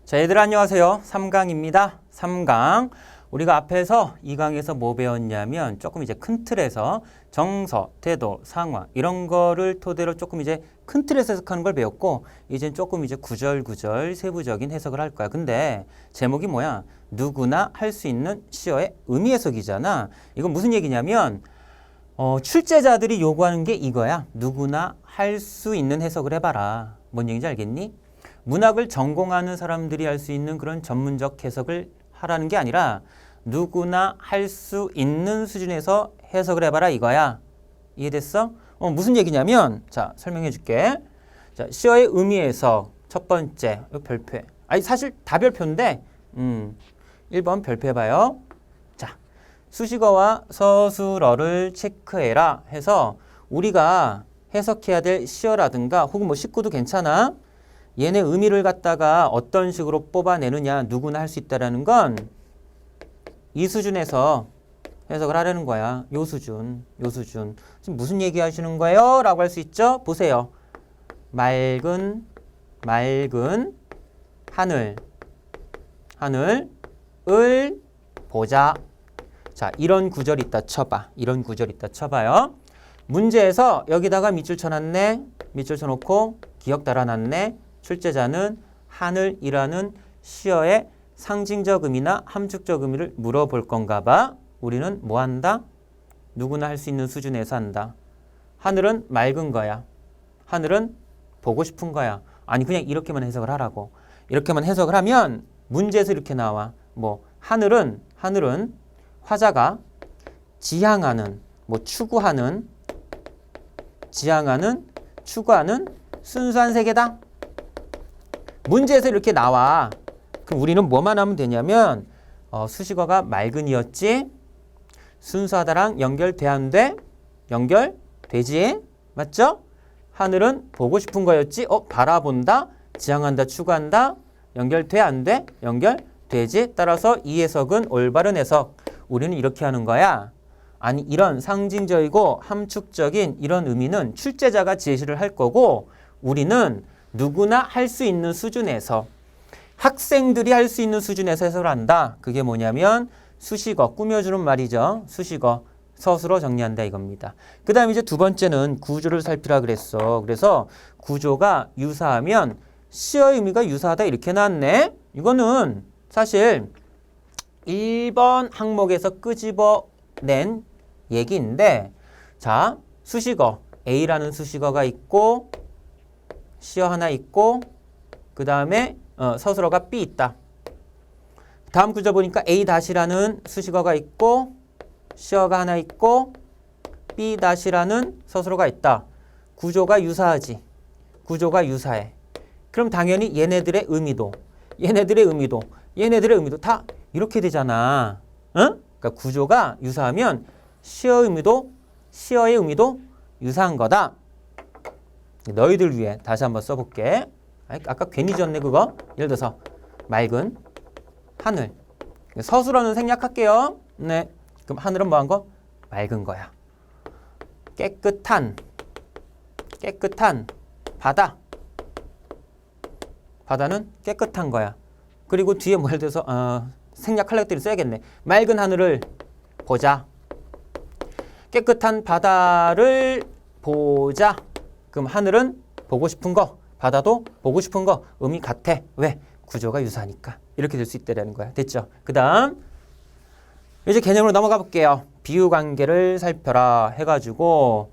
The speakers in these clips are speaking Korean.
자, 얘들 안녕하세요. 3강입니다. 3강. 우리가 앞에서 2강에서 뭐 배웠냐면 조금 이제 큰 틀에서 정서, 태도, 상황 이런 거를 토대로 조금 이제 큰 틀에서 해석하는 걸 배웠고 이젠 조금 이제 구절구절 세부적인 해석을 할 거야. 근데 제목이 뭐야? 누구나 할 수 있는 시어의 의미 해석이잖아. 이건 무슨 얘기냐면 출제자들이 요구하는 게 이거야. 누구나 할 수 있는 해석을 해봐라. 뭔 얘기인지 알겠니? 문학을 전공하는 사람들이 할 수 있는 그런 전문적 해석을 하라는 게 아니라 누구나 할 수 있는 수준에서 해석을 해봐라 이거야. 이해됐어? 무슨 얘기냐면 자 설명해 줄게. 자, 시어의 의미 해석 첫 번째 별표. 아니 사실 다 별표인데 1번 별표해봐요. 자, 수식어와 서술어를 체크해라 해서 우리가 해석해야 될 시어라든가 혹은 뭐 식구도 괜찮아. 얘네 의미를 갖다가 어떤 식으로 뽑아내느냐 누구나 할 수 있다라는 건 이 수준에서 해석을 하려는 거야. 요 수준. 지금 무슨 얘기 하시는 거예요? 라고 할 수 있죠? 보세요. 맑은 하늘을 보자. 자, 이런 구절이 있다 쳐봐. 이런 구절이 있다 쳐봐요. 문제에서 여기다가 밑줄 쳐놨네. 밑줄 쳐놓고 기억 달아놨네. 출제자는 하늘이라는 시어의 상징적 의미나 함축적 의미를 물어볼 건가 봐. 우리는 뭐 한다? 누구나 할 수 있는 수준에서 한다. 하늘은 맑은 거야. 하늘은 보고 싶은 거야. 아니 그냥 이렇게만 해석을 하라고. 이렇게만 해석을 하면 문제에서 이렇게 나와. 뭐 하늘은 화자가 지향하는 추구하는 순수한 세계다. 문제에서 이렇게 나와. 그럼 우리는 뭐만 하면 되냐면 수식어가 맑은이었지? 순수하다랑 연결돼 안 돼? 연결되지? 맞죠? 하늘은 보고 싶은 거였지? 바라본다? 지향한다? 추구한다? 연결돼 안 돼? 연결되지? 따라서 이 해석은 올바른 해석. 우리는 이렇게 하는 거야. 아니 이런 상징적이고 함축적인 이런 의미는 출제자가 제시를 할 거고 우리는 누구나 할 수 있는 수준에서 학생들이 할 수 있는 수준에서 해석을 한다. 그게 뭐냐면 수식어, 꾸며주는 말이죠. 수식어, 서술어 정리한다 이겁니다. 그 다음에 이제 두 번째는 구조를 살피라 그랬어. 그래서 구조가 유사하면 시어의 의미가 유사하다 이렇게 나왔네. 이거는 사실 1번 항목에서 끄집어낸 얘기인데 자, 수식어 A라는 수식어가 있고 시어 하나 있고 그 다음에 서술어가 B 있다. 다음 구조 보니까 A-라는 수식어가 있고 시어가 하나 있고 B-라는 서술어가 있다. 구조가 유사하지. 구조가 유사해. 그럼 당연히 얘네들의 의미도 다 이렇게 되잖아. 응? 그러니까 구조가 유사하면 시어의 의미도 유사한 거다. 너희들 위해 다시 한번 써볼게. 아까 괜히 졌네 그거. 예를 들어서 맑은 하늘. 서술어는 생략할게요. 네. 그럼 하늘은 뭐한 거? 맑은 거야. 깨끗한 바다. 바다는 깨끗한 거야. 그리고 뒤에 뭐 예를 들어서 생략할 것들을 써야겠네. 맑은 하늘을 보자. 깨끗한 바다를 보자. 그럼 하늘은 보고 싶은 거, 바다도 보고 싶은 거 의미 같아. 왜? 구조가 유사하니까. 이렇게 될 수 있다는 거야. 됐죠? 그 다음 이제 개념으로 넘어가 볼게요. 비유관계를 살펴라 해가지고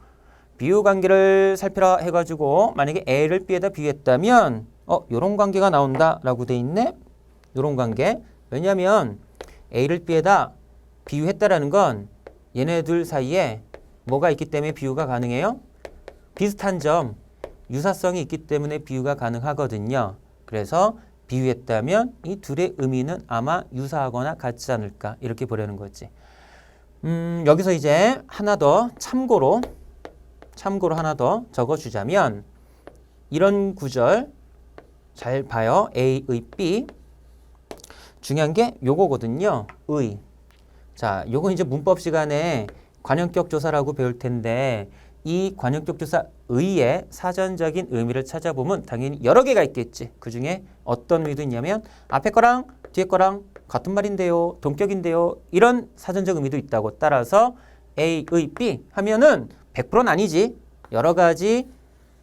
만약에 A를 B에다 비유했다면 요런 관계가 나온다라고 돼 있네. 요런 관계. 왜냐하면 A를 B에다 비유했다라는 건 얘네 둘 사이에 뭐가 있기 때문에 비유가 가능해요? 비슷한 점, 유사성이 있기 때문에 비유가 가능하거든요. 그래서 비유했다면 이 둘의 의미는 아마 유사하거나 같지 않을까 이렇게 보려는 거지. 여기서 이제 하나 더 참고로 하나 더 적어주자면 이런 구절 잘 봐요. A의 B 중요한 게 요거거든요. 의. 자, 요거 이제 문법 시간에 관형격 조사라고 배울 텐데 이 관용적 조사 의의 사전적인 의미를 찾아보면 당연히 여러 개가 있겠지. 그중에 어떤 의미도 있냐면 앞에 거랑 뒤에 거랑 같은 말인데요, 동격인데요, 이런 사전적 의미도 있다고. 따라서 A의 B 하면은 100%는 아니지. 여러 가지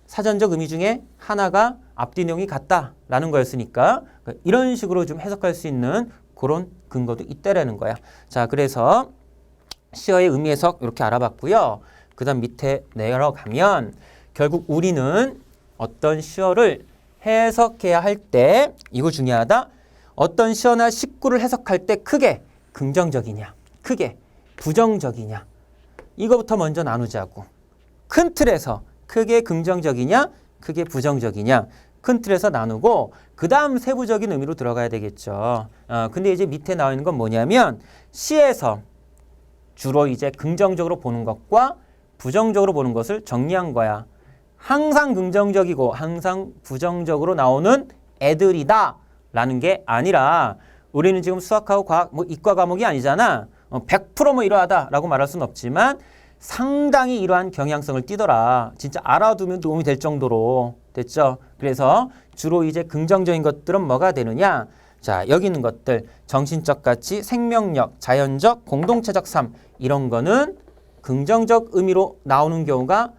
사전적 의미 중에 하나가 앞뒤 내용이 같다라는 거였으니까 이런 식으로 좀 해석할 수 있는 그런 근거도 있다라는 거야. 자, 그래서 시어의 의미 해석 이렇게 알아봤고요. 그 다음 밑에 내려가면 결국 우리는 어떤 시어를 해석해야 할 때 이거 중요하다. 어떤 시어나 식구를 해석할 때 크게 긍정적이냐, 크게 부정적이냐, 이거부터 먼저 나누자고. 큰 틀에서 크게 긍정적이냐, 크게 부정적이냐, 큰 틀에서 나누고 그 다음 세부적인 의미로 들어가야 되겠죠. 근데 이제 밑에 나와 있는 건 뭐냐면 시에서 주로 이제 긍정적으로 보는 것과 부정적으로 보는 것을 정리한 거야. 항상 긍정적이고 항상 부정적으로 나오는 애들이다 라는 게 아니라 우리는 지금 수학하고 과학, 뭐 이과 과목이 아니잖아. 100% 이러하다 라고 말할 수는 없지만 상당히 이러한 경향성을 띠더라. 진짜 알아두면 도움이 될 정도로 됐죠. 그래서 주로 이제 긍정적인 것들은 뭐가 되느냐. 자, 여기 있는 것들 정신적 가치, 생명력, 자연적, 공동체적 삶 이런 거는 긍정적 의미로 나오는 경우가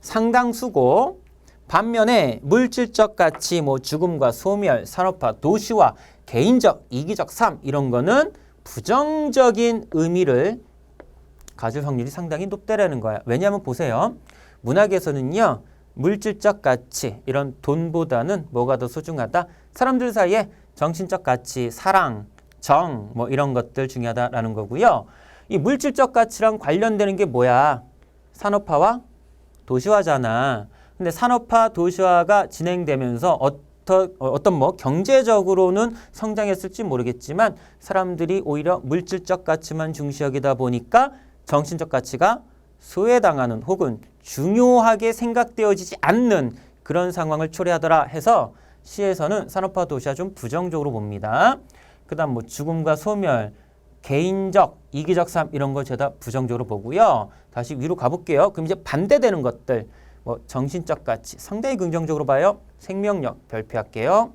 상당수고 반면에 물질적 가치, 뭐 죽음과 소멸, 산업화, 도시화, 개인적, 이기적 삶 이런 거는 부정적인 의미를 가질 확률이 상당히 높다라는 거야. 왜냐하면 보세요. 문학에서는요. 물질적 가치, 이런 돈보다는 뭐가 더 소중하다? 사람들 사이에 정신적 가치, 사랑, 정, 뭐 이런 것들 중요하다라는 거고요. 이 물질적 가치랑 관련되는 게 뭐야? 산업화와 도시화잖아. 근데 산업화, 도시화가 진행되면서 어떤 뭐 경제적으로는 성장했을지 모르겠지만 사람들이 오히려 물질적 가치만 중시 여기다 보니까 정신적 가치가 소외당하는 혹은 중요하게 생각되어지지 않는 그런 상황을 초래하더라 해서 시에서는 산업화 도시화 좀 부정적으로 봅니다. 그 다음 뭐 죽음과 소멸, 개인적, 이기적 삶 이런 거 죄다 부정적으로 보고요. 다시 위로 가볼게요. 그럼 이제 반대되는 것들 뭐 정신적 가치 상당히 긍정적으로 봐요. 생명력 별표할게요.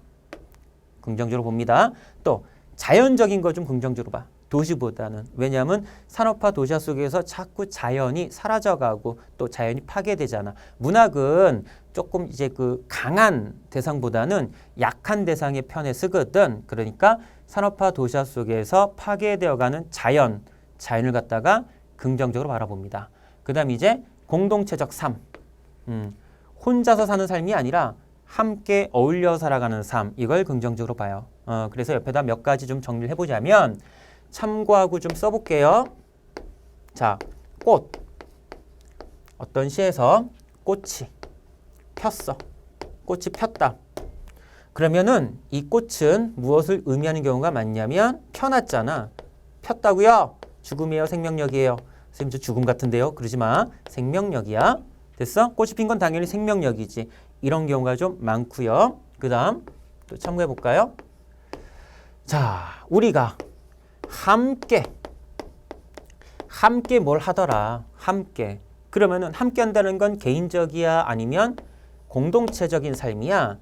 긍정적으로 봅니다. 또 자연적인 거 좀 긍정적으로 봐. 도시보다는. 왜냐하면 산업화 도시화 속에서 자꾸 자연이 사라져가고 또 자연이 파괴되잖아. 문학은 조금 이제 그 강한 대상보다는 약한 대상의 편에 쓰거든. 그러니까 산업화 도시화 속에서 파괴되어가는 자연을 갖다가 긍정적으로 바라봅니다. 그 다음 이제 공동체적 삶. 혼자서 사는 삶이 아니라 함께 어울려 살아가는 삶. 이걸 긍정적으로 봐요. 그래서 옆에다 몇 가지 좀 정리를 해보자면 참고하고 좀 써볼게요. 자, 꽃. 어떤 시에서 꽃이 폈어. 꽃이 폈다. 그러면은 이 꽃은 무엇을 의미하는 경우가 많냐면 펴놨잖아. 폈다고요? 죽음이에요? 생명력이에요? 선생님 저 죽음 같은데요? 그러지 마. 생명력이야. 됐어? 꽃이 핀 건 당연히 생명력이지. 이런 경우가 좀 많고요. 그 다음 또 참고해 볼까요? 자, 우리가 함께 뭘 하더라. 함께. 그러면은 함께 한다는 건 개인적이야? 아니면 공동체적인 삶이야?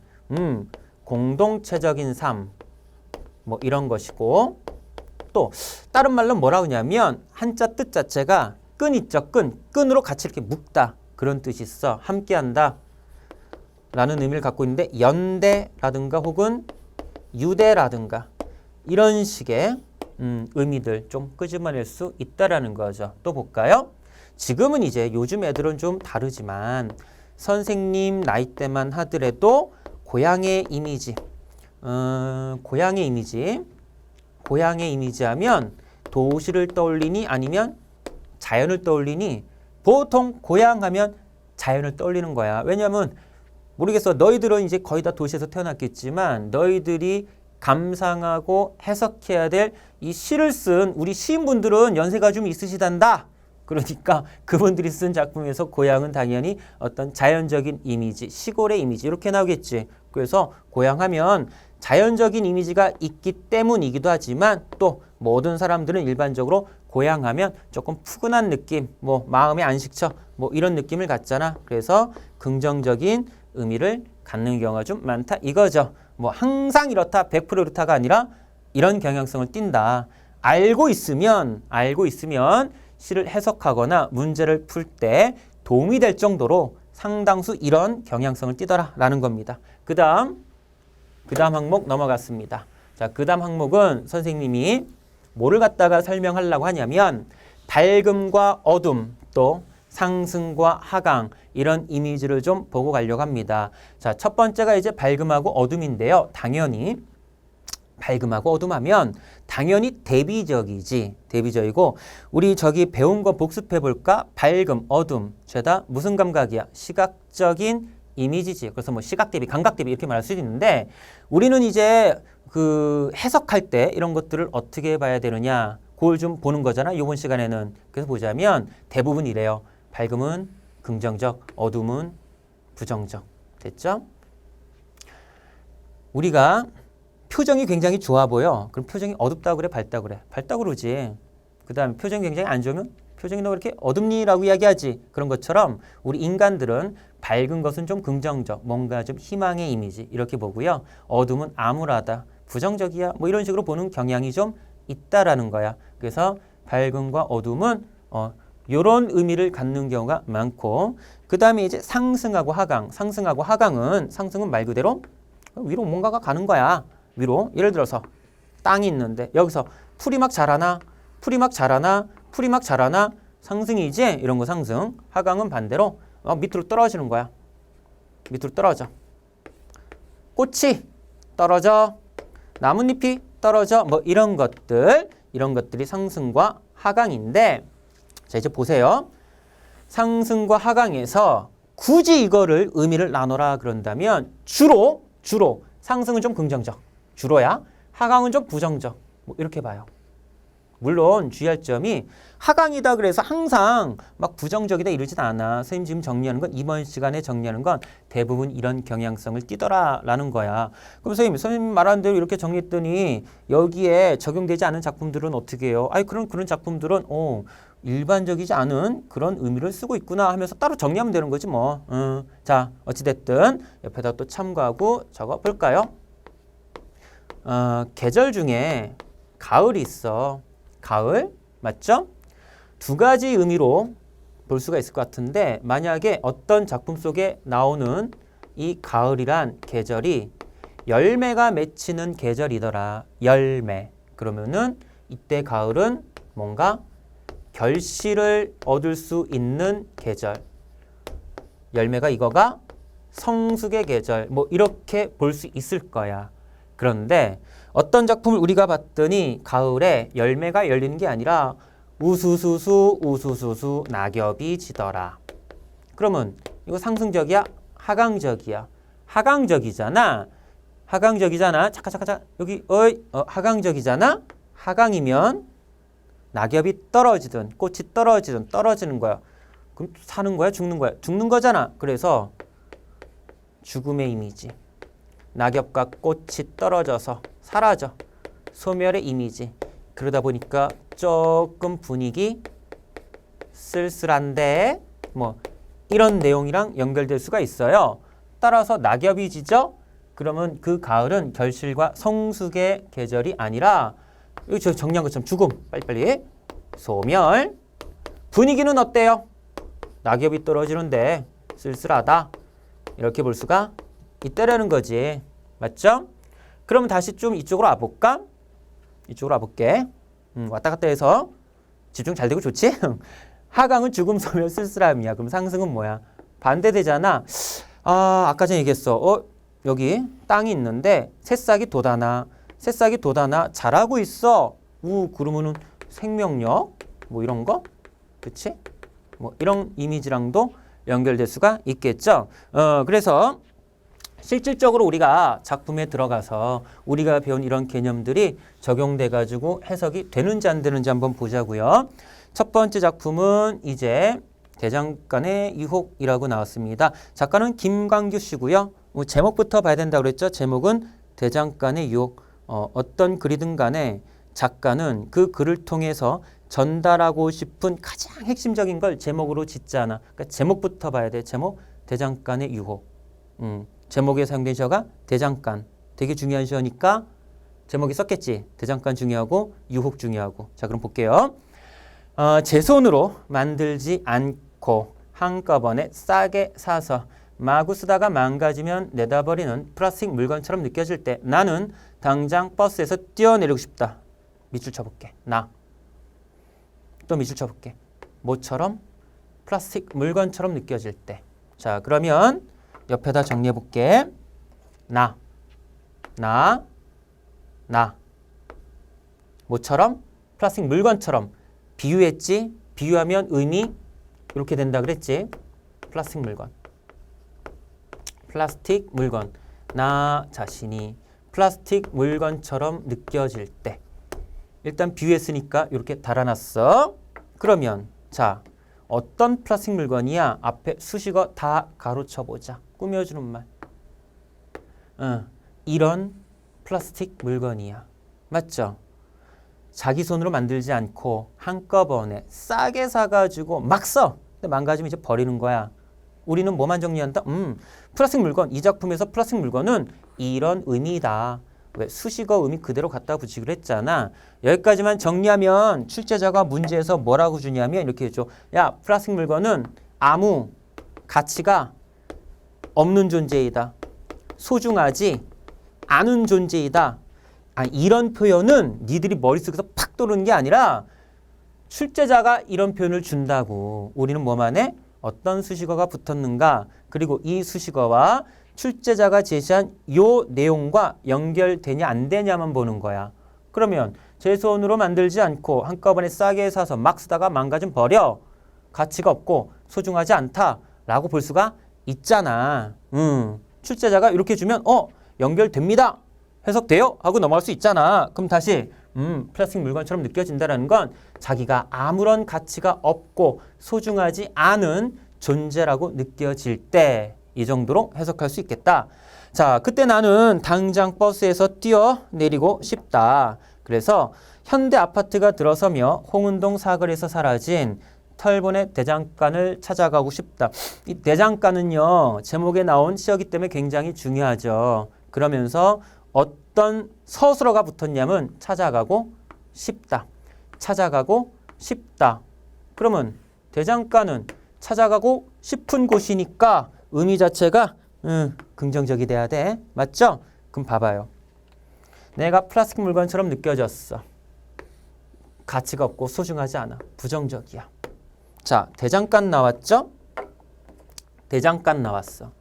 공동체적인 삶. 뭐 이런 것이고 또 다른 말로 뭐라 하냐면 한자 뜻 자체가 끈 있죠. 끈으로 같이 이렇게 묶다. 그런 뜻이 있어. 함께 한다. 라는 의미를 갖고 있는데 연대라든가 혹은 유대라든가 이런 식의 의미들 좀 끄집어낼 수 있다라는 거죠. 또 볼까요? 지금은 이제 요즘 애들은 좀 다르지만 선생님 나이 때만 하더라도 고향의 이미지 하면 도시를 떠올리니 아니면 자연을 떠올리니 보통 고향 하면 자연을 떠올리는 거야. 왜냐하면 모르겠어. 너희들은 이제 거의 다 도시에서 태어났겠지만 너희들이 감상하고 해석해야 될 이 시를 쓴 우리 시인분들은 연세가 좀 있으시단다. 그러니까 그분들이 쓴 작품에서 고향은 당연히 어떤 자연적인 이미지, 시골의 이미지 이렇게 나오겠지. 그래서 고향하면 자연적인 이미지가 있기 때문이기도 하지만 또 모든 사람들은 일반적으로 보양하면 조금 푸근한 느낌, 뭐 마음의 안식처, 뭐 이런 느낌을 갖잖아. 그래서 긍정적인 의미를 갖는 경우가 좀 많다 이거죠. 뭐 항상 이렇다, 100% 이렇다가 아니라 이런 경향성을 띈다. 알고 있으면 시를 해석하거나 문제를 풀 때 도움이 될 정도로 상당수 이런 경향성을 띠더라라는 겁니다. 그 다음 항목 넘어갔습니다. 자, 그 다음 항목은 선생님이 뭐를 갖다가 설명하려고 하냐면 밝음과 어둠 또 상승과 하강 이런 이미지를 좀 보고 가려고 합니다. 자, 첫 번째가 이제 밝음하고 어둠인데요. 당연히 밝음하고 어둠하면 당연히 대비적이지. 대비적이고 우리 저기 배운 거 복습해 볼까? 밝음, 어둠 죄다 무슨 감각이야? 시각적인 이미지지. 그래서 뭐 시각 대비, 감각 대비 이렇게 말할 수도 있는데 우리는 이제 그 해석할 때 이런 것들을 어떻게 봐야 되느냐 그걸 좀 보는 거잖아. 이번 시간에는. 그래서 보자면 대부분 이래요. 밝음은 긍정적, 어둠은 부정적. 됐죠? 우리가 표정이 굉장히 좋아 보여. 그럼 표정이 어둡다고 그래? 밝다고 그래? 밝다고 그러지. 그 다음에 표정이 굉장히 안 좋으면 표정이 너 그렇게 어둡니라고 이야기하지. 그런 것처럼 우리 인간들은 밝은 것은 좀 긍정적, 뭔가 좀 희망의 이미지 이렇게 보고요. 어둠은 암울하다, 부정적이야 뭐 이런 식으로 보는 경향이 좀 있다라는 거야. 그래서 밝음과 어둠은 이런 의미를 갖는 경우가 많고 그 다음에 이제 상승하고 하강. 상승하고 하강은 상승은 말 그대로 위로 뭔가가 가는 거야. 위로. 예를 들어서 땅이 있는데 여기서 풀이 막 자라나 상승이지? 이런 거 상승. 하강은 반대로 밑으로 떨어지는 거야. 밑으로 떨어져. 꽃이 떨어져. 나뭇잎이 떨어져. 뭐 이런 것들이 상승과 하강인데 자 이제 보세요. 상승과 하강에서 굳이 이거를 의미를 나눠라 그런다면 주로 상승은 좀 긍정적. 주로야. 하강은 좀 부정적. 뭐 이렇게 봐요. 물론 주의할 점이 하강이다 그래서 항상 막 부정적이다 이러진 않아. 선생님 지금 정리하는 건 이번 시간에 정리하는 건 대부분 이런 경향성을 띠더라라는 거야. 그럼 선생님 말하는 대로 이렇게 정리했더니 여기에 적용되지 않은 작품들은 어떻게 해요? 아니 그런 작품들은 일반적이지 않은 그런 의미를 쓰고 있구나 하면서 따로 정리하면 되는 거지 뭐. 자 어찌됐든 옆에다 또 참고하고 적어 볼까요? 계절 중에 가을이 있어. 가을 맞죠? 두 가지 의미로 볼 수가 있을 것 같은데 만약에 어떤 작품 속에 나오는 이 가을이란 계절이 열매가 맺히는 계절이더라. 열매. 그러면은 이때 가을은 뭔가 결실을 얻을 수 있는 계절. 열매가 이거가 성숙의 계절. 뭐 이렇게 볼 수 있을 거야. 그런데 어떤 작품을 우리가 봤더니 가을에 열매가 열리는 게 아니라 우수수수 낙엽이 지더라. 그러면 이거 상승적이야? 하강적이야? 하강적이잖아. 잠깐. 여기 하강적이잖아. 하강이면 낙엽이 떨어지든 꽃이 떨어지는 거야. 그럼 사는 거야? 죽는 거야? 죽는 거잖아. 그래서 죽음의 이미지. 낙엽과 꽃이 떨어져서 사라져. 소멸의 이미지. 그러다 보니까 조금 분위기 쓸쓸한데 뭐 이런 내용이랑 연결될 수가 있어요. 따라서 낙엽이 지죠? 그러면 그 가을은 결실과 성숙의 계절이 아니라 여기 저 정리한 것처럼 죽음. 빨리빨리. 소멸. 분위기는 어때요? 낙엽이 떨어지는데 쓸쓸하다. 이렇게 볼 수가 있다라는 거지. 맞죠? 그러면 다시 좀 이쪽으로 와볼까? 이쪽으로 와볼게. 왔다 갔다 해서 집중 잘 되고 좋지? 하강은 죽음, 소멸, 쓸쓸함이야. 그럼 상승은 뭐야? 반대되잖아. 아까 전에 얘기했어. 여기 땅이 있는데 새싹이 돋아나 자라고 있어. 그러면은 생명력 뭐 이런 거? 그치? 뭐 이런 이미지랑도 연결될 수가 있겠죠. 그래서 실질적으로 우리가 작품에 들어가서 우리가 배운 이런 개념들이 적용돼 가지고 해석이 되는지 안 되는지 한번 보자고요. 첫 번째 작품은 이제 대장간의 유혹이라고 나왔습니다. 작가는 김광규 씨고요. 제목부터 봐야 된다고 그랬죠. 제목은 대장간의 유혹. 어떤 글이든 간에 작가는 그 글을 통해서 전달하고 싶은 가장 핵심적인 걸 제목으로 짓잖아. 그러니까 제목부터 봐야 돼. 제목. 대장간의 유혹. 제목에 사용된 시어가 대장간. 되게 중요한 시어니까 제목이 썼겠지. 대장간 중요하고 유혹 중요하고. 자, 그럼 볼게요. 제 손으로 만들지 않고 한꺼번에 싸게 사서 마구 쓰다가 망가지면 내다 버리는 플라스틱 물건처럼 느껴질 때 나는 당장 버스에서 뛰어내리고 싶다. 밑줄 쳐볼게. 나. 또 밑줄 쳐볼게. 뭐처럼? 플라스틱 물건처럼 느껴질 때. 자, 그러면 옆에다 정리해볼게. 나. 뭐처럼? 플라스틱 물건처럼. 비유했지? 비유하면 의미 이렇게 된다 그랬지? 플라스틱 물건. 플라스틱 물건. 나 자신이 플라스틱 물건처럼 느껴질 때. 일단 비유했으니까 이렇게 달아놨어. 그러면 자, 어떤 플라스틱 물건이야? 앞에 수식어 다 가로쳐보자. 꾸며주는 말. 이런 플라스틱 물건이야. 맞죠? 자기 손으로 만들지 않고 한꺼번에 싸게 사가지고 막 써. 근데 망가지면 이제 버리는 거야. 우리는 뭐만 정리한다? 플라스틱 물건. 이 작품에서 플라스틱 물건은 이런 의미다. 왜? 수식어 의미 그대로 갖다 붙이기로 했잖아. 여기까지만 정리하면 출제자가 문제에서 뭐라고 주냐면 이렇게 해줘. 야, 플라스틱 물건은 아무 가치가 없는 존재이다. 소중하지 않은 존재이다. 이런 표현은 니들이 머릿속에서 팍 떠오르는 게 아니라 출제자가 이런 표현을 준다고. 우리는 뭐만 해? 어떤 수식어가 붙었는가, 그리고 이 수식어와 출제자가 제시한 요 내용과 연결되냐 안 되냐만 보는 거야. 그러면 제 손으로 만들지 않고 한꺼번에 싸게 사서 막 쓰다가 망가진 버려. 가치가 없고 소중하지 않다라고 볼 수가 있잖아. 출제자가 이렇게 주면 연결됩니다. 해석돼요? 하고 넘어갈 수 있잖아. 그럼 다시 플라스틱 물건처럼 느껴진다는 건 자기가 아무런 가치가 없고 소중하지 않은 존재라고 느껴질 때 이 정도로 해석할 수 있겠다. 자, 그때 나는 당장 버스에서 뛰어내리고 싶다. 그래서 현대 아파트가 들어서며 홍은동 사거리에서 사라진 털보네 대장간을 찾아가고 싶다. 이 대장간은요, 제목에 나온 시어기 때문에 굉장히 중요하죠. 그러면서 어떤 서술어가 붙었냐면 찾아가고 싶다. 찾아가고 싶다. 그러면 대장간은 찾아가고 싶은 곳이니까 의미 자체가 긍정적이 돼야 돼. 맞죠? 그럼 봐봐요. 내가 플라스틱 물건처럼 느껴졌어. 가치가 없고 소중하지 않아. 부정적이야. 자, 대장간 나왔죠? 대장간 나왔어.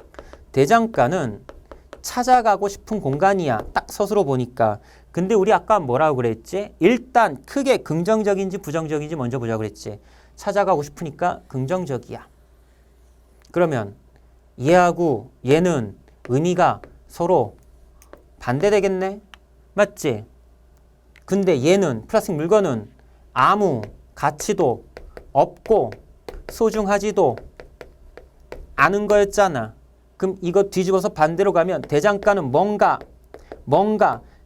대장간은 찾아가고 싶은 공간이야. 딱 서술어 보니까. 근데 우리 아까 뭐라고 그랬지? 일단 크게 긍정적인지 부정적인지 먼저 보자고 그랬지. 찾아가고 싶으니까 긍정적이야. 그러면 얘하고 얘는 의미가 서로 반대되겠네? 맞지? 근데 얘는 플라스틱 물건은 아무 가치도 없고 소중하지도 않은 거였잖아. 그럼 이거 뒤집어서 반대로 가면 대장간은 뭔가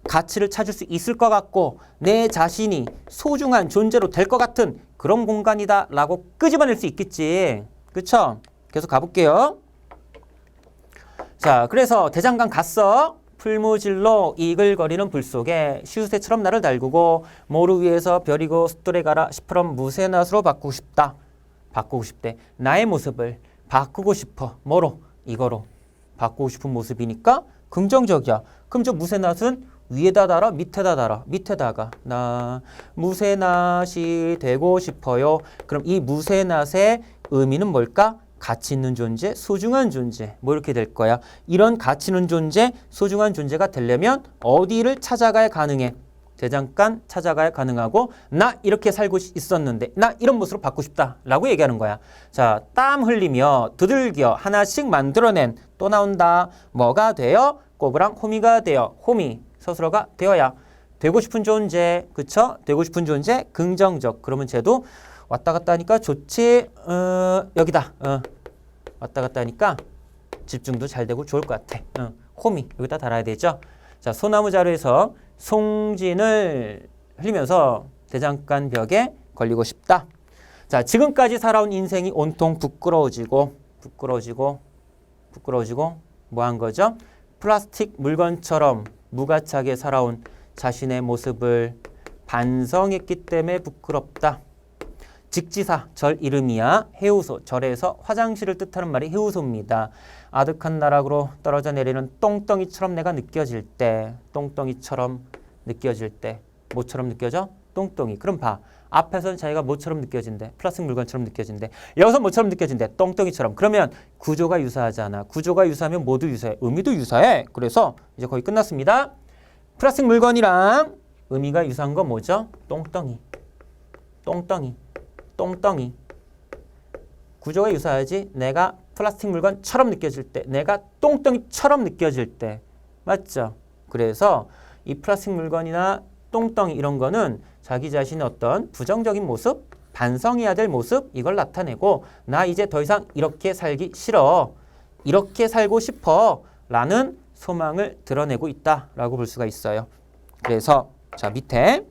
가치를 찾을 수 있을 것 같고 내 자신이 소중한 존재로 될 것 같은 그런 공간이다 라고 끄집어낼 수 있겠지. 그쵸? 계속 가볼게요. 자, 그래서 대장간 갔어. 풀무질로 이글거리는 불 속에 시우새처럼 나를 달구고 모루 위에서 별이고 숫돌에 가라 시퍼런 무쇠낫으로 바꾸고 싶다. 바꾸고 싶대. 나의 모습을 바꾸고 싶어. 뭐로? 이거로. 바꾸고 싶은 모습이니까 긍정적이야. 그럼 저 무쇠낫은 위에다 달아? 밑에다 달아? 밑에다가. 나 무쇠낫이 되고 싶어요. 그럼 이 무쇠낫의 의미는 뭘까? 가치 있는 존재, 소중한 존재. 뭐 이렇게 될 거야. 이런 가치 있는 존재, 소중한 존재가 되려면 어디를 찾아가야 가능해? 대장간 찾아가야 가능하고 나 이렇게 살고 있었는데 나 이런 모습으로 바꾸고 싶다 라고 얘기하는 거야. 자, 땀 흘리며 두들겨 하나씩 만들어낸 또 나온다. 뭐가 되어? 꼬부랑 호미가 되어. 호미, 서술어가 되어야. 되고 싶은 존재, 그쵸? 되고 싶은 존재, 긍정적. 그러면 쟤도 왔다 갔다 하니까 좋지. 여기다. 왔다 갔다 하니까 집중도 잘 되고 좋을 것 같아. 호미 여기다 달아야 되죠. 자, 소나무 자루에서 송진을 흘리면서 대장간 벽에 걸리고 싶다. 자, 지금까지 살아온 인생이 온통 부끄러워지고 뭐 한 거죠? 플라스틱 물건처럼 무가차게 살아온 자신의 모습을 반성했기 때문에 부끄럽다. 직지사, 절 이름이야 해우소, 절에서 화장실을 뜻하는 말이 해우소입니다. 아득한 나락으로 떨어져 내리는 똥덩이처럼 내가 느껴질 때, 똥덩이처럼 느껴질 때, 뭐처럼 느껴져? 똥덩이. 그럼 봐. 앞에서는 자기가 뭐처럼 느껴진대? 플라스틱 물건처럼 느껴진대. 여기서 뭐처럼 느껴진대? 똥덩이처럼. 그러면 구조가 유사하잖아. 구조가 유사하면 모두 유사해. 의미도 유사해. 그래서 이제 거의 끝났습니다. 플라스틱 물건이랑 의미가 유사한 건 뭐죠? 똥덩이. 똥덩이. 똥덩이. 구조가 유사하지. 내가 플라스틱 물건처럼 느껴질 때, 내가 똥덩이처럼 느껴질 때. 맞죠? 그래서 이 플라스틱 물건이나 똥덩이 이런 거는 자기 자신의 어떤 부정적인 모습, 반성해야 될 모습 이걸 나타내고 나 이제 더 이상 이렇게 살기 싫어. 이렇게 살고 싶어. 라는 소망을 드러내고 있다라고 볼 수가 있어요. 그래서 자 밑에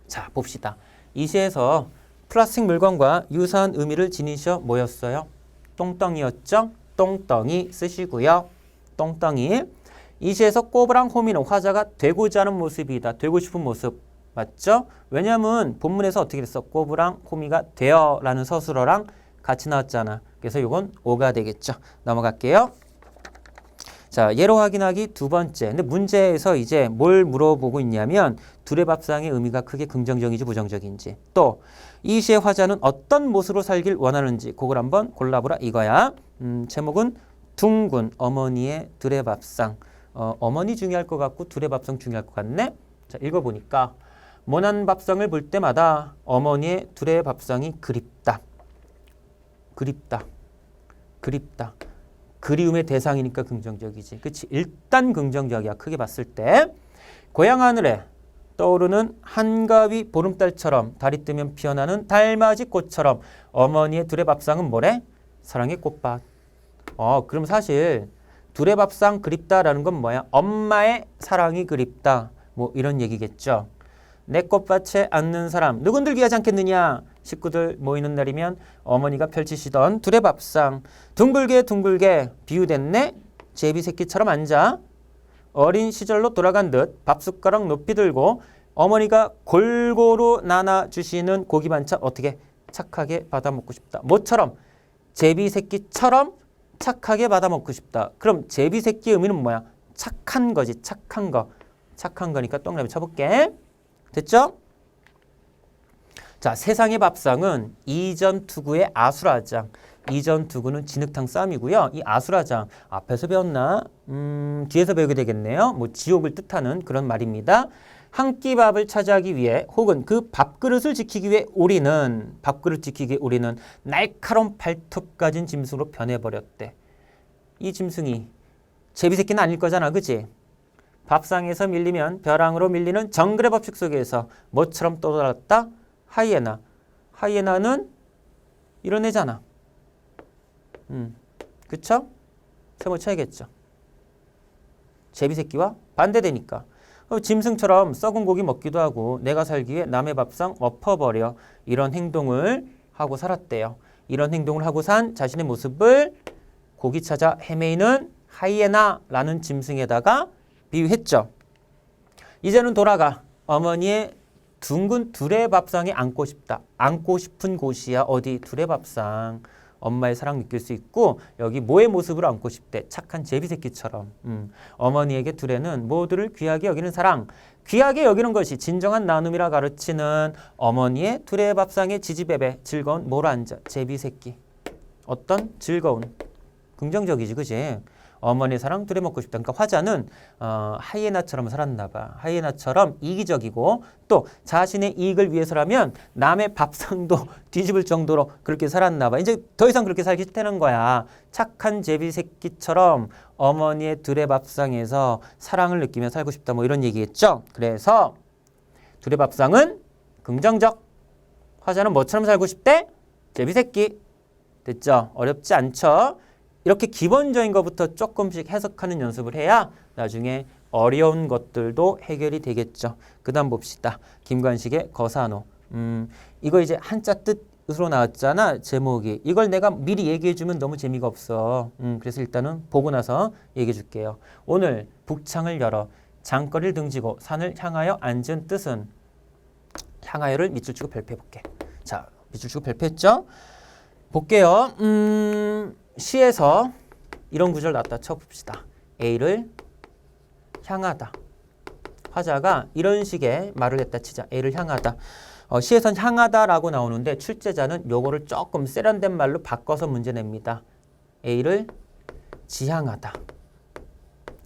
자 봅시다. 이 시에서 플라스틱 물건과 유사한 의미를 지닌 시어 뭐였어요? 똥덩이였죠? 똥덩이 쓰시고요. 똥덩이. 이 시에서 꼬부랑 호미는 화자가 되고자 하는 모습이다. 되고 싶은 모습. 맞죠? 왜냐하면 본문에서 어떻게 됐어? 꼬부랑 호미가 되어 라는 서술어랑 같이 나왔잖아. 그래서 이건 5가 되겠죠. 넘어갈게요. 자, 예로 확인하기 두 번째. 근데 문제에서 이제 뭘 물어보고 있냐면 둘의 밥상의 의미가 크게 긍정적인지 부정적인지 또 이 시의 화자는 어떤 모습으로 살길 원하는지 그걸 한번 골라보라 이거야. 제목은 둥근 어머니의 둘의 밥상. 어머니 중요할 것 같고 둘의 밥상 중요할 것 같네. 자, 읽어보니까 모난 밥상을 볼 때마다 어머니의 둘의 밥상이 그립다. 그립다. 그립다. 그리움의 대상이니까 긍정적이지. 그치? 일단 긍정적이야. 크게 봤을 때. 고향 하늘에 떠오르는 한가위 보름달처럼 달이 뜨면 피어나는 달맞이 꽃처럼 어머니의 둘의 밥상은 뭐래? 사랑의 꽃밭. 그럼 사실 둘의 밥상 그립다라는 건 뭐야? 엄마의 사랑이 그립다. 뭐 이런 얘기겠죠. 내 꽃밭에 앉는 사람 누군들 귀하지 않겠느냐. 식구들 모이는 날이면 어머니가 펼치시던 둘의 밥상 둥글게 둥글게 비유됐네. 제비새끼처럼 앉아 어린 시절로 돌아간 듯 밥숟가락 높이 들고 어머니가 골고루 나눠주시는 고기 반찬 어떻게 착하게 받아 먹고 싶다. 뭐처럼? 제비새끼처럼 착하게 받아 먹고 싶다. 그럼 제비새끼의 의미는 뭐야? 착한 거지. 착한 거. 착한 거니까 동그라미 쳐볼게. 됐죠? 자, 세상의 밥상은 이전 투구의 아수라장. 이전 투구는 진흙탕 싸움이고요. 이 아수라장 앞에서 배웠나? 뒤에서 배우게 되겠네요. 뭐 지옥을 뜻하는 그런 말입니다. 한 끼 밥을 차지하기 위해 혹은 그 밥그릇을 지키기 위해 우리는 밥그릇 지키기 위해 우리는 날카로운 발톱 가진 짐승으로 변해버렸대. 이 짐승이 제비새끼는 아닐 거잖아. 그치? 밥상에서 밀리면 벼랑으로 밀리는 정글의 법칙 속에서 뭐처럼 떠돌았다? 하이에나. 하이에나는 이런 애잖아. 그쵸? 세모 쳐야겠죠. 제비새끼와 반대되니까. 짐승처럼 썩은 고기 먹기도 하고 내가 살기 위해 남의 밥상 엎어버려 이런 행동을 하고 살았대요. 이런 행동을 하고 산 자신의 모습을 고기 찾아 헤매이는 하이에나라는 짐승에다가 비유했죠. 이제는 돌아가 어머니의 둥근 둘의 밥상에 앉고 싶다. 앉고 싶은 곳이야. 어디? 둘의 밥상. 엄마의 사랑 느낄 수 있고 여기 뭐의 모습으로 앉고 싶대. 착한 제비새끼처럼. 어머니에게 둘에는 모두를 귀하게 여기는 사랑. 귀하게 여기는 것이 진정한 나눔이라 가르치는 어머니의 둘의 밥상에 지지배배 즐거운 뭐로 앉아? 제비새끼. 어떤? 즐거운. 긍정적이지. 그지? 어머니의 사랑 둘에 먹고 싶다. 그러니까 화자는 하이에나처럼 살았나 봐. 하이에나처럼 이기적이고 또 자신의 이익을 위해서라면 남의 밥상도 뒤집을 정도로 그렇게 살았나 봐. 이제 더 이상 그렇게 살기 싫다는 거야. 착한 제비새끼처럼 어머니의 둘의 밥상에서 사랑을 느끼며 살고 싶다. 뭐 이런 얘기겠죠. 그래서 둘의 밥상은 긍정적. 화자는 뭐처럼 살고 싶대? 제비새끼. 됐죠? 어렵지 않죠? 이렇게 기본적인 것부터 조금씩 해석하는 연습을 해야 나중에 어려운 것들도 해결이 되겠죠. 그 다음 봅시다. 김관식의 거사노. 이거 이제 한자 뜻으로 나왔잖아. 제목이. 이걸 내가 미리 얘기해주면 너무 재미가 없어. 그래서 일단은 보고 나서 얘기해 줄게요. 오늘 북창을 열어 장거리를 등지고 산을 향하여 앉은 뜻은 향하여를 밑줄 치고 별표해볼게. 자, 밑줄 치고 별표했죠? 볼게요. 시에서 이런 구절 나왔다 쳐봅시다. A를 향하다. 화자가 이런 식의 말을 했다 치자. A를 향하다. 시에선 향하다라고 나오는데 출제자는 요거를 조금 세련된 말로 바꿔서 문제 냅니다. A를 지향하다.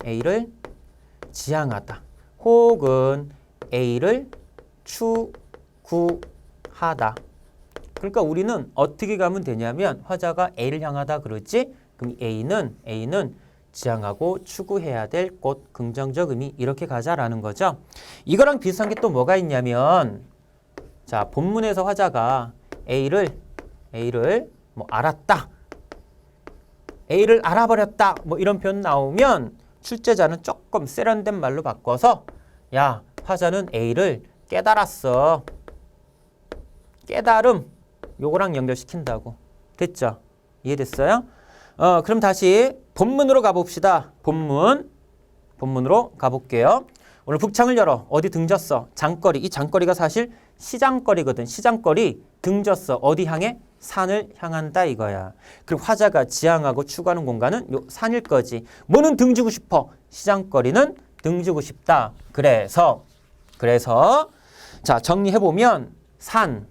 A를 지향하다. 혹은 A를 추구하다. 그러니까 우리는 어떻게 가면 되냐면 화자가 A를 향하다 그러지? 그럼 A는 지향하고 추구해야 될 곳, 긍정적 의미 이렇게 가자라는 거죠. 이거랑 비슷한 게 또 뭐가 있냐면 자, 본문에서 화자가 A를 뭐 알았다. A를 알아버렸다. 뭐 이런 표현 나오면 출제자는 조금 세련된 말로 바꿔서 야, 화자는 A를 깨달았어. 깨달음. 요거랑 연결시킨다고. 됐죠? 이해됐어요? 그럼 다시 본문으로 가봅시다. 본문으로 가볼게요. 오늘 북창을 열어. 어디 등졌어? 장거리. 이 장거리가 사실 시장거리거든. 시장거리 등졌어. 어디 향해? 산을 향한다 이거야. 그럼 화자가 지향하고 추구하는 공간은 요 산일 거지. 뭐는 등지고 싶어? 시장거리는 등지고 싶다. 그래서 자, 정리해보면 산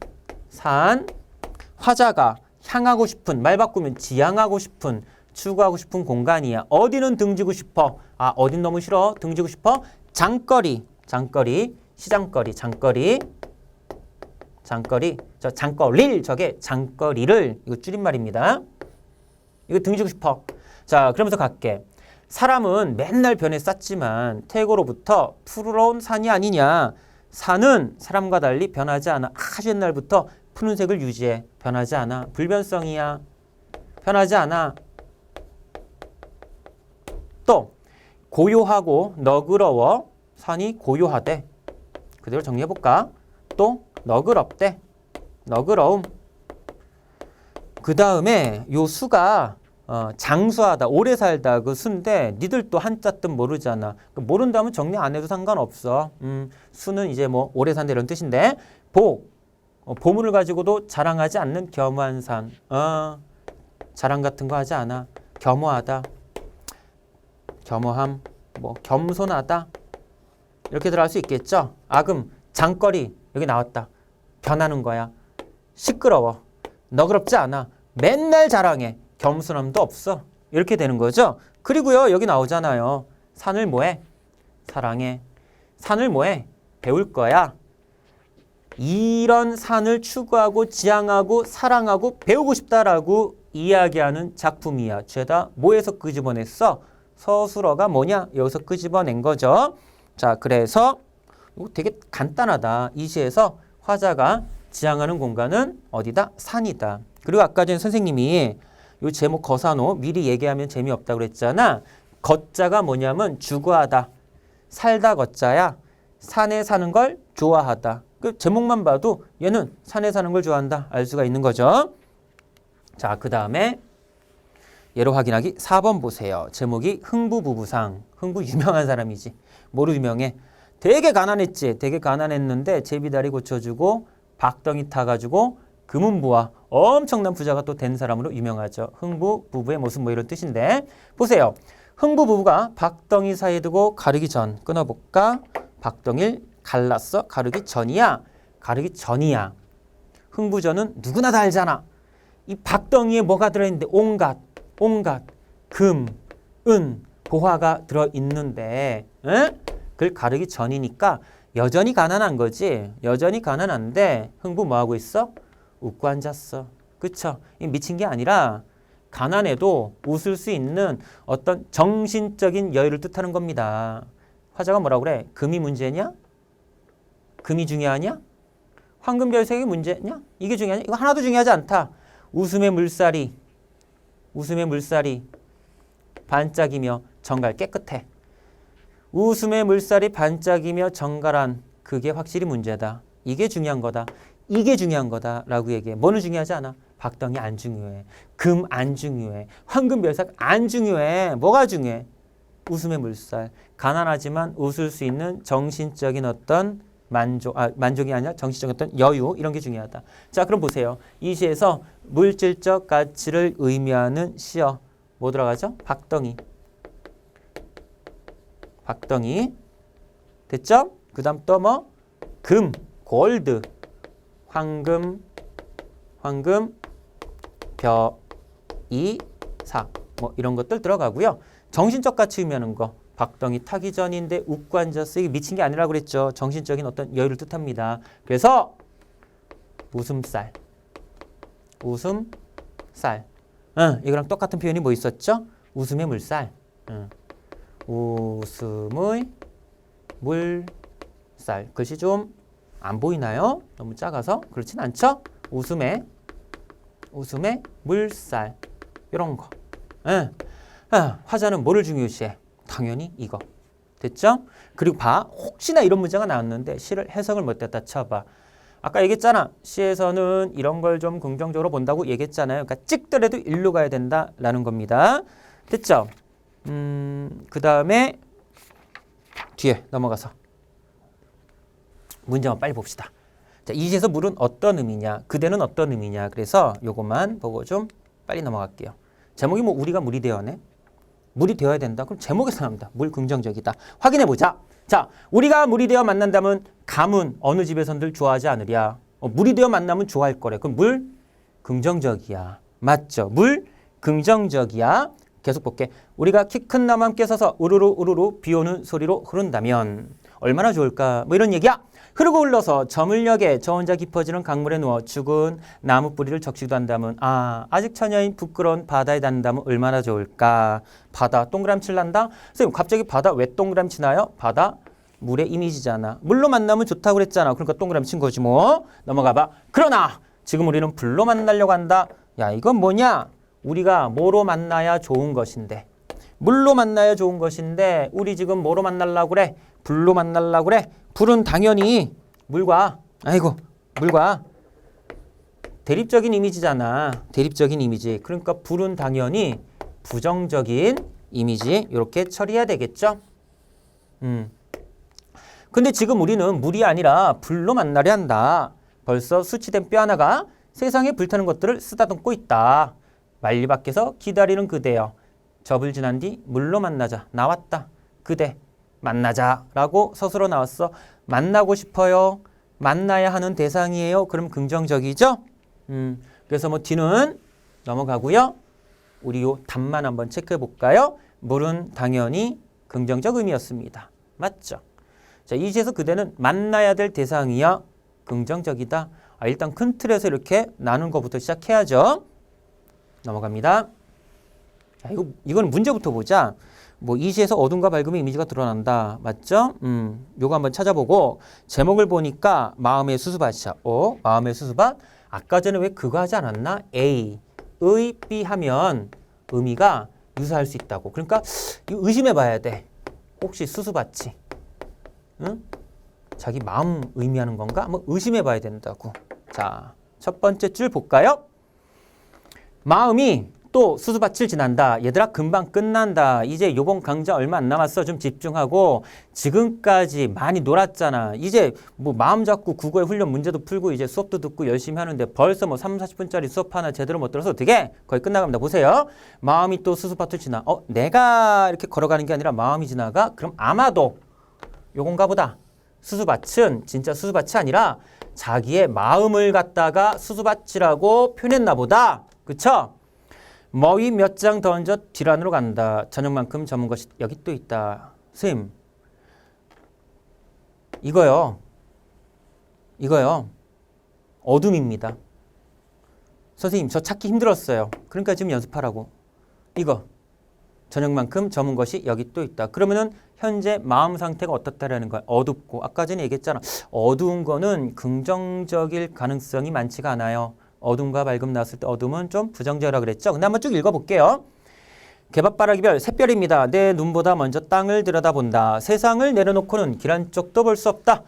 화자가 향하고 싶은, 말 바꾸면 지향하고 싶은, 추구하고 싶은 공간이야. 어디는 등지고 싶어? 어딘 너무 싫어? 등지고 싶어? 장거리, 시장거리, 장거리. 저게 장거리를, 이거 줄임말입니다. 이거 등지고 싶어. 자, 그러면서 갈게. 사람은 맨날 변해 쌓지만 태고로부터 푸르러운 산이 아니냐. 산은 사람과 달리 변하지 않아. 아주 옛날부터 푸른색을 유지해. 변하지 않아. 불변성이야. 변하지 않아. 또 고요하고 너그러워. 산이 고요하대. 그대로 정리해볼까? 또 너그럽대. 너그러움. 그 다음에 요 수가 장수하다, 오래 살다 그 수인데 니들 또 한자 뜻 모르잖아. 모른다면 정리 안 해도 상관없어. 수는 이제 뭐 오래 산다 이런 뜻인데 보물을 가지고도 자랑하지 않는 겸허한 산. 자랑 같은 거 하지 않아. 겸허하다. 겸허함. 뭐 겸손하다. 이렇게 들어갈 수 있겠죠. 그럼 장거리 여기 나왔다. 변하는 거야. 시끄러워. 너그럽지 않아. 맨날 자랑해. 겸손함도 없어. 이렇게 되는 거죠. 그리고요 여기 나오잖아요. 산을 뭐해? 사랑해. 산을 뭐해? 배울 거야. 이런 산을 추구하고 지향하고 사랑하고 배우고 싶다라고 이야기하는 작품이야. 죄다 뭐에서 끄집어냈어? 서술어가 뭐냐? 여기서 끄집어낸 거죠. 자, 그래서 이거 되게 간단하다. 이 시에서 화자가 지향하는 공간은 어디다? 산이다. 그리고 아까 전에 선생님이 이 제목 거사노 미리 얘기하면 재미없다고 그랬잖아. 거자가 뭐냐면 주거하다. 살다 거자야. 산에 사는 걸 좋아하다. 그 제목만 봐도 얘는 산에 사는 걸 좋아한다. 알 수가 있는 거죠. 자, 그 다음에 예로 확인하기 4번 보세요. 제목이 흥부부부상. 흥부 유명한 사람이지. 뭐로 유명해? 되게 가난했지. 되게 가난했는데 제비다리 고쳐주고 박덩이 타가지고 금은부와 엄청난 부자가 또 된 사람으로 유명하죠. 흥부 부부의 모습 뭐 이런 뜻인데 보세요. 흥부 부부가 박덩이 사이에 두고 가르기 전 끊어볼까? 박덩이를 갈랐어? 가르기 전이야? 가르기 전이야. 흥부전은 누구나 다 알잖아. 이 박덩이에 뭐가 들어있는데 온갖 금, 은, 보화가 들어있는데 그걸 가르기 전이니까 여전히 가난한 거지. 여전히 가난한데 흥부 뭐하고 있어? 웃고 앉았어. 그쵸? 미친 게 아니라 가난해도 웃을 수 있는 어떤 정신적인 여유를 뜻하는 겁니다. 화자가 뭐라고 그래? 금이 문제냐? 금이 중요하냐? 황금별색이 문제냐? 이게 중요하냐? 이거 하나도 중요하지 않다. 웃음의 물살이 반짝이며 정갈 깨끗해. 웃음의 물살이 반짝이며 정갈한 그게 확실히 문제다. 이게 중요한 거다. 이게 중요한 거다라고 얘기해. 뭐는 중요하지 않아? 박덩이 안 중요해. 금 안 중요해. 황금 별삭 안 중요해. 뭐가 중요해? 웃음의 물살. 가난하지만 웃을 수 있는 정신적인 어떤 만족이 아니라 정신적인 어떤 여유 이런 게 중요하다. 자, 그럼 보세요. 이 시에서 물질적 가치를 의미하는 시어 뭐 들어가죠? 박덩이. 박덩이. 됐죠? 그 다음 또 뭐? 금, 골드, 황금, 벼이삭 뭐 이런 것들 들어가고요. 정신적 가치 의미하는 거. 박덩이 타기 전인데 웃고 앉았어. 이게 미친 게 아니라고 그랬죠. 정신적인 어떤 여유를 뜻합니다. 그래서 웃음살. 웃음살. 이거랑 똑같은 표현이 뭐 있었죠? 웃음의 물살. 웃음의 물살. 글씨 좀 안 보이나요? 너무 작아서 그렇진 않죠? 웃음의 물살. 이런 거. 화자는 뭐를 중요시해? 당연히 이거. 됐죠? 그리고 봐. 혹시나 이런 문제가 나왔는데 시를 해석을 못했다 쳐봐. 아까 얘기했잖아. 시에서는 이런 걸 좀 긍정적으로 본다고 얘기했잖아요. 그러니까 찍더라도 일로 가야 된다라는 겁니다. 됐죠? 그 다음에 뒤에 넘어가서 문제 한번 빨리 봅시다. 자, 이 시에서 물은 어떤 의미냐? 그대는 어떤 의미냐? 그래서 요것만 보고 좀 빨리 넘어갈게요. 제목이 뭐 우리가 물이 되어네? 물이 되어야 된다? 그럼 제목에서 나옵니다. 물 긍정적이다. 확인해보자. 자, 우리가 물이 되어 만난다면 감은 어느 집에선들 좋아하지 않으랴. 물이 되어 만나면 좋아할 거래. 그럼 물 긍정적이야. 맞죠? 물 긍정적이야. 계속 볼게. 우리가 키 큰 나무 함께 서서 우르르 우르르 비 오는 소리로 흐른다면 얼마나 좋을까? 뭐 이런 얘기야. 흐르고 흘러서 저물녘에 저 혼자 깊어지는 강물에 누워 죽은 나무 뿌리를 적시기도 한다면 아직 처녀인 부끄러운 바다에 닿는다면 얼마나 좋을까. 바다 동그라미칠 난다. 선생님 갑자기 바다 왜 동그라미 치나요? 바다 물의 이미지잖아. 물로 만나면 좋다고 그랬잖아. 그러니까 동그라미 친 거지 뭐. 넘어가봐. 그러나 지금 우리는 불로 만나려고 한다. 야, 이건 뭐냐? 우리가 뭐로 만나야 좋은 것인데, 물로 만나야 좋은 것인데 우리 지금 뭐로 만나려고 그래? 불로 만나려고 그래? 불은 당연히 물과 대립적인 이미지잖아. 대립적인 이미지. 그러니까 불은 당연히 부정적인 이미지. 이렇게 처리해야 되겠죠? 근데 지금 우리는 물이 아니라 불로 만나려 한다. 벌써 수치된 뼈 하나가 세상에 불타는 것들을 쓰다듬고 있다. 만리 밖에서 기다리는 그대여. 접을 지난 뒤 물로 만나자. 나왔다. 그대 만나자 라고 서술어 나왔어. 만나고 싶어요. 만나야 하는 대상이에요. 그럼 긍정적이죠? 그래서 뭐 뒤는 넘어가고요. 우리 요 답만 한번 체크해 볼까요? 물은 당연히 긍정적 의미였습니다. 맞죠? 자, 이 시에서 그대는 만나야 될 대상이야. 긍정적이다. 일단 큰 틀에서 이렇게 나눈 것부터 시작해야죠. 넘어갑니다. 자, 이건 문제부터 보자. 뭐 이 시에서 어둠과 밝음의 이미지가 드러난다. 맞죠? 요거 한번 찾아보고 제목을 보니까 마음의 수수밭이야. 마음의 수수밭. 아까 전에 왜 그거 하지 않았나? A, 의, B 하면 의미가 유사할 수 있다고. 그러니까 이거 의심해 봐야 돼. 혹시 수수밭이 자기 마음 의미하는 건가? 한번 의심해 봐야 된다고. 자, 첫 번째 줄 볼까요? 마음이 또 수수밭을 지난다. 얘들아 금방 끝난다. 이제 요번 강좌 얼마 안 남았어. 좀 집중하고. 지금까지 많이 놀았잖아. 이제 뭐 마음 잡고 국어의 훈련 문제도 풀고 이제 수업도 듣고 열심히 하는데 벌써 뭐 3, 40분짜리 수업 하나 제대로 못 들어서 어떻게? 거의 끝나갑니다. 보세요. 마음이 또 수수밭을 지나. 내가 이렇게 걸어가는 게 아니라 마음이 지나가? 그럼 아마도 요건가 보다. 수수밭은 진짜 수수밭이 아니라 자기의 마음을 갖다가 수수밭이라고 표현했나 보다. 그쵸? 머위 몇 장 던져 뒤란으로 간다. 저녁만큼 저문 것이 여기 또 있다. 선생님, 이거요. 어둠입니다. 선생님, 저 찾기 힘들었어요. 그러니까 지금 연습하라고. 이거. 저녁만큼 저문 것이 여기 또 있다. 그러면은 현재 마음 상태가 어떻다라는 거야. 어둡고. 아까 전에 얘기했잖아. 어두운 거는 긍정적일 가능성이 많지가 않아요. 어둠과 밝음 나왔을 때 어둠은 좀 부정적이라고 그랬죠. 근데 한번 쭉 읽어볼게요. 개밥바라기별 샛별입니다. 내 눈보다 먼저 땅을 들여다본다. 세상을 내려놓고는 길 한쪽도 볼 수 없다.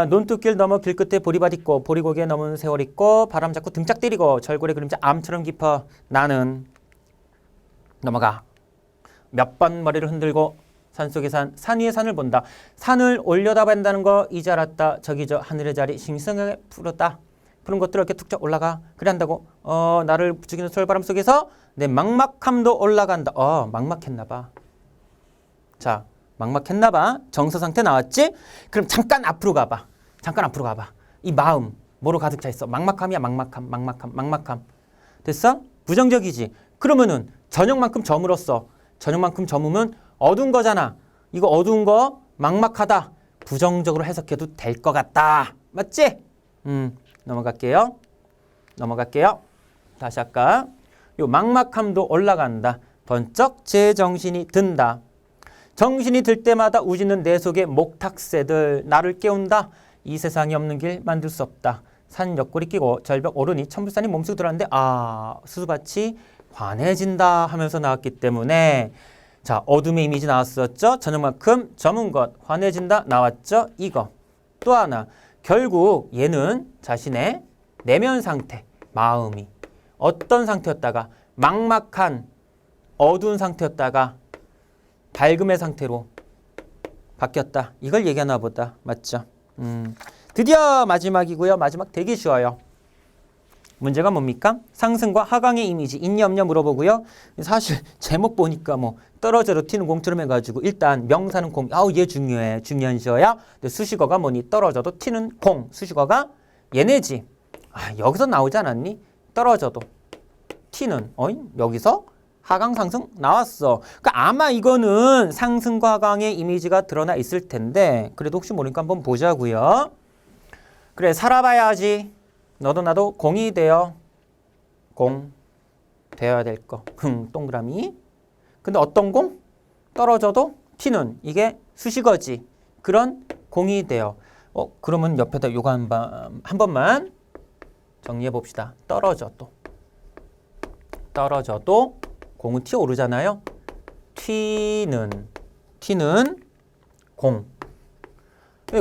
논뚝길 넘어 길끝에 보리밭 있고 보리고개 넘은 세월 있고 바람 잡고 등짝 때리고 절골의 그림자 암처럼 깊어. 나는 넘어가. 몇 번 머리를 흔들고 산속의 산 위의 산을 본다. 산을 올려다본다는 거 이제 알았다. 저기 저 하늘의 자리 싱싱하게 푸르다. 푸른 것들을 이렇게 툭툭 올라가. 그래 한다고 나를 부추기는 솔바람 속에서 내 막막함도 올라간다. 막막했나 봐. 자, 막막했나 봐. 정서 상태 나왔지? 그럼 잠깐 앞으로 가봐. 잠깐 앞으로 가봐. 이 마음 뭐로 가득 차 있어? 막막함이야. 막막함. 됐어? 부정적이지? 그러면은 저녁만큼 저물었어. 저녁만큼 저무면 어두운 거잖아. 이거 어두운 거 막막하다. 부정적으로 해석해도 될 것 같다. 맞지? 넘어갈게요. 다시 아까 요 막막함도 올라간다. 번쩍 제 정신이 든다. 정신이 들 때마다 우지는 내 속의 목탁새들 나를 깨운다. 이 세상에 없는 길 만들 수 없다. 산 옆구리 끼고 절벽 오르니 천불산이 몸속에 들어왔는데 수수밭이 환해진다 하면서 나왔기 때문에 자, 어둠의 이미지 나왔었죠. 저녁만큼 저문 것 환해진다 나왔죠. 이거 또 하나 결국 얘는 자신의 내면 상태 마음이 어떤 상태였다가 막막한 어두운 상태였다가 밝음의 상태로 바뀌었다. 이걸 얘기하나 보다. 맞죠? 드디어 마지막이고요. 마지막 되게 쉬워요. 문제가 뭡니까? 상승과 하강의 이미지 있냐 없냐 물어보고요. 사실 제목 보니까 뭐 떨어져도 튀는 공처럼 해가지고 일단 명사는 공. 얘 중요해. 중요한 시어야. 근데 수식어가 뭐니? 떨어져도 튀는 공. 수식어가 얘네지. 여기서 나오지 않았니? 떨어져도 튀는. 여기서 하강 상승 나왔어. 그러니까 아마 이거는 상승과 하강의 이미지가 드러나 있을 텐데 그래도 혹시 모르니까 한번 보자고요. 그래 살아봐야지. 너도 나도 공이 되어 공 되어야 될 거. 동그라미. 근데 어떤 공? 떨어져도 튀는 이게 수식어지. 그런 공이 되어. 그러면 옆에다 요거 한 번만 정리해 봅시다. 떨어져도 공은 튀어오르잖아요. 튀는 공.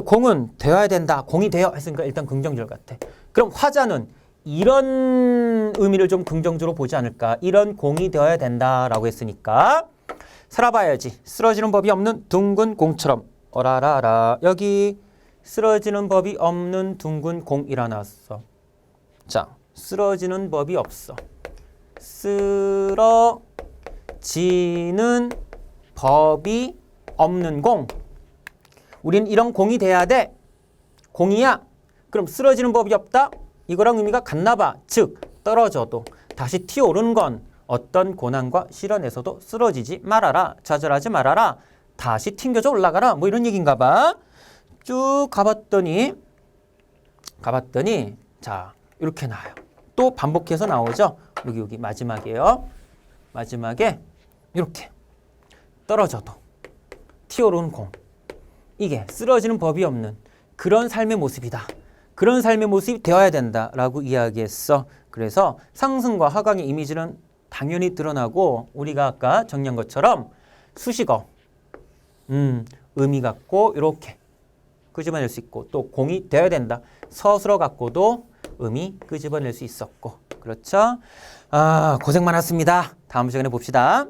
공은 되어야 된다. 공이 되어 했으니까 일단 긍정절 같아. 그럼 화자는 이런 의미를 좀 긍정적으로 보지 않을까. 이런 공이 되어야 된다라고 했으니까 살아봐야지. 쓰러지는 법이 없는 둥근 공처럼. 어라라라. 여기 쓰러지는 법이 없는 둥근 공이라 나왔어. 자, 쓰러지는 법이 없어. 쓰러지는 법이 없는 공. 우린 이런 공이 돼야 돼. 공이야. 그럼 쓰러지는 법이 없다? 이거랑 의미가 같나 봐. 즉 떨어져도 다시 튀어오르는 건 어떤 고난과 시련에서도 쓰러지지 말아라. 좌절하지 말아라. 다시 튕겨져 올라가라. 뭐 이런 얘기인가 봐. 쭉 가봤더니 자 이렇게 나와요. 또 반복해서 나오죠. 여기 마지막이에요. 마지막에 이렇게 떨어져도 튀어오르는 공. 이게 쓰러지는 법이 없는 그런 삶의 모습이다. 그런 삶의 모습이 되어야 된다라고 이야기했어. 그래서 상승과 하강의 이미지는 당연히 드러나고 우리가 아까 정리한 것처럼 수식어, 의미 갖고 이렇게 끄집어낼 수 있고 또 공이 되어야 된다. 서술어 갖고도 의미 끄집어낼 수 있었고 그렇죠? 고생 많았습니다. 다음 시간에 봅시다.